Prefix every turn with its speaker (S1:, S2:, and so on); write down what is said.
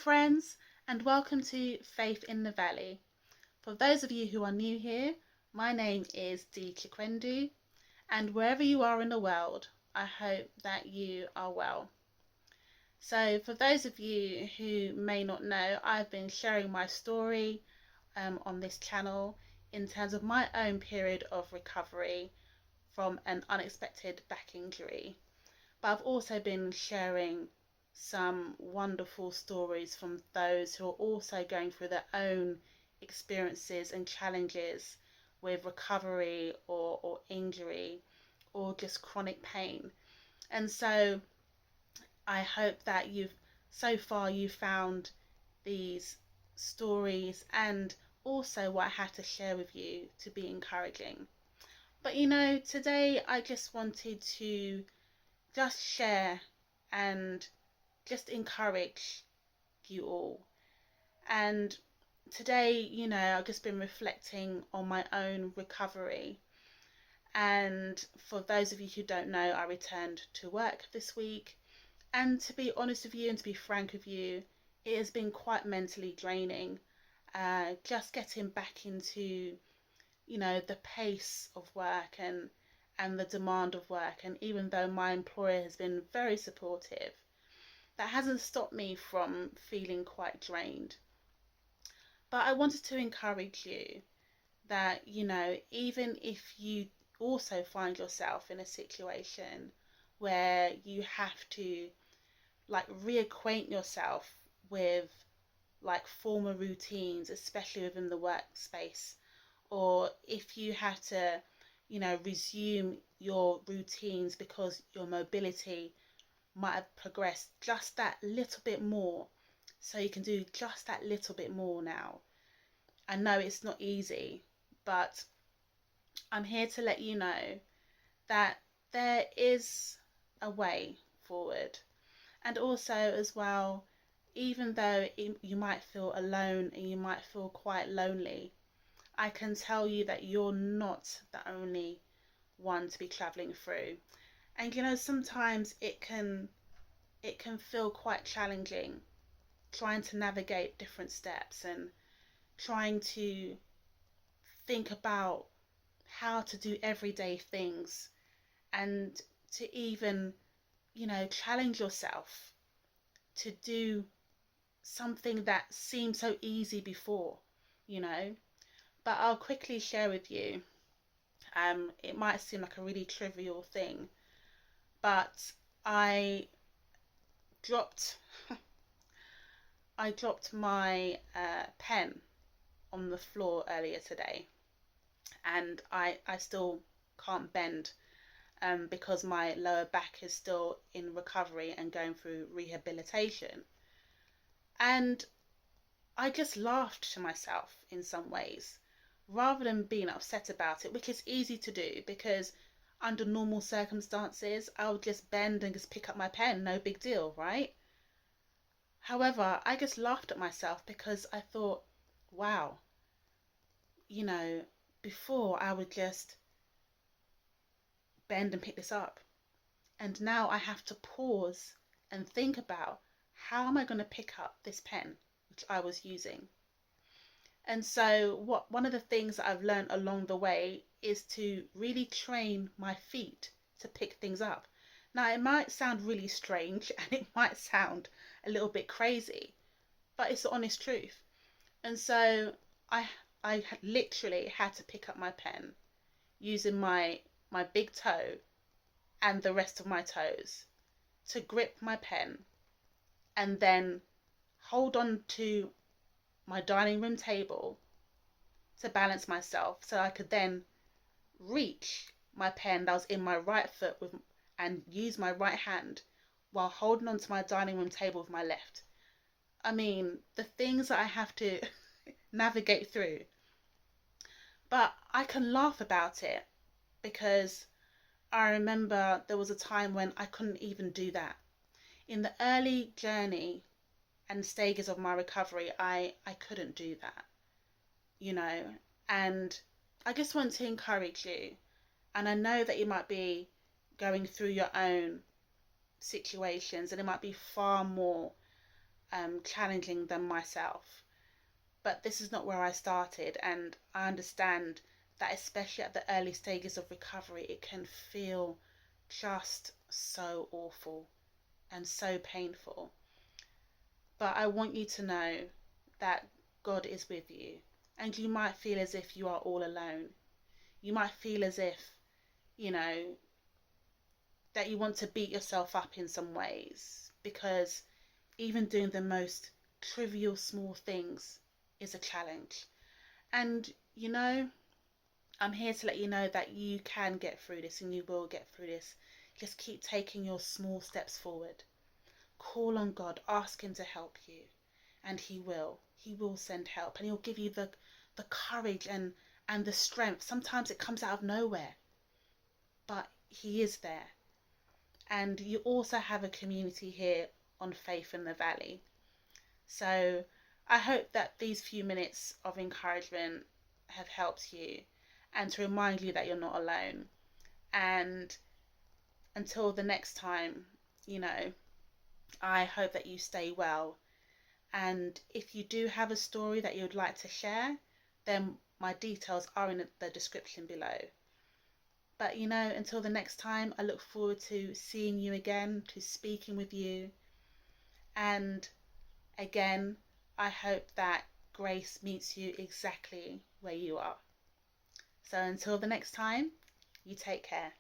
S1: friends, and welcome to Faith in the Valley. For those of you who are new here, my name is Dee Chikwendu, and wherever you are in the world, I hope that you are well. So for those of you who may not know, I've been sharing my story on this channel in terms of my own period of recovery from an unexpected back injury. But I've also been sharing some wonderful stories from those who are also going through their own experiences and challenges with recovery or injury or just chronic pain. And so I hope that you've found these stories and also what I had to share with you to be encouraging. But today I just wanted to just share and just encourage you all. And today, I've just been reflecting on my own recovery. And for those of you who don't know, I returned to work this week. And to be honest with you and to be frank with you, it has been quite mentally draining. Just getting back into, the pace of work and the demand of work. And even though my employer has been very supportive, that hasn't stopped me from feeling quite drained. But I wanted to encourage you that, even if you also find yourself in a situation where you have to reacquaint yourself with former routines, especially within the workspace, or if you have to, resume your routines because your mobility might have progressed just that little bit more, so you can do just that little bit more now. I know it's not easy, but I'm here to let you know that there is a way forward. And also as well, even though you might feel alone and you might feel quite lonely, I can tell you that you're not the only one to be traveling through. And sometimes it can feel quite challenging trying to navigate different steps and trying to think about how to do everyday things and to even, challenge yourself to do something that seemed so easy before, But I'll quickly share with you. It might seem like a really trivial thing, but I dropped my pen on the floor earlier today, and I still can't bend because my lower back is still in recovery and going through rehabilitation. And I just laughed to myself in some ways, rather than being upset about it, which is easy to do because under normal circumstances, I would just bend and just pick up my pen, no big deal, right? However, I just laughed at myself because I thought, wow, before I would just bend and pick this up. And now I have to pause and think about, how am I going to pick up this pen, which I was using? And so one of the things that I've learned along the way is to really train my feet to pick things up. Now, it might sound really strange and it might sound a little bit crazy, but it's the honest truth. And so I literally had to pick up my pen using my big toe and the rest of my toes to grip my pen and then hold on to my dining room table to balance myself so I could then reach my pen that was in my right foot and use my right hand while holding onto my dining room table with my left. I mean, the things that I have to navigate through. But I can laugh about it because I remember there was a time when I couldn't even do that. In the early journey and stages of my recovery, I couldn't do that, and I just want to encourage you. And I know that you might be going through your own situations and it might be far more challenging than myself. But this is not where I started, and I understand that, especially at the early stages of recovery, it can feel just so awful and so painful. But I want you to know that God is with you, and you might feel as if you are all alone. You might feel as if, you know, that you want to beat yourself up in some ways, because even doing the most trivial small things is a challenge. And, I'm here to let you know that you can get through this, and you will get through this. Just keep taking your small steps forward. Call on God, ask Him to help you, and He will. He will send help, and He'll give you the courage and the strength. Sometimes it comes out of nowhere, but He is there. And you also have a community here on Faith in the Valley. So I hope that these few minutes of encouragement have helped you, and to remind you that you're not alone. And until the next time, I hope that you stay well. And if you do have a story that you would like to share, then my details are in the description below. But until the next time, I look forward to seeing you again, to speaking with you. And again, I hope that grace meets you exactly where you are. So until the next time, you take care.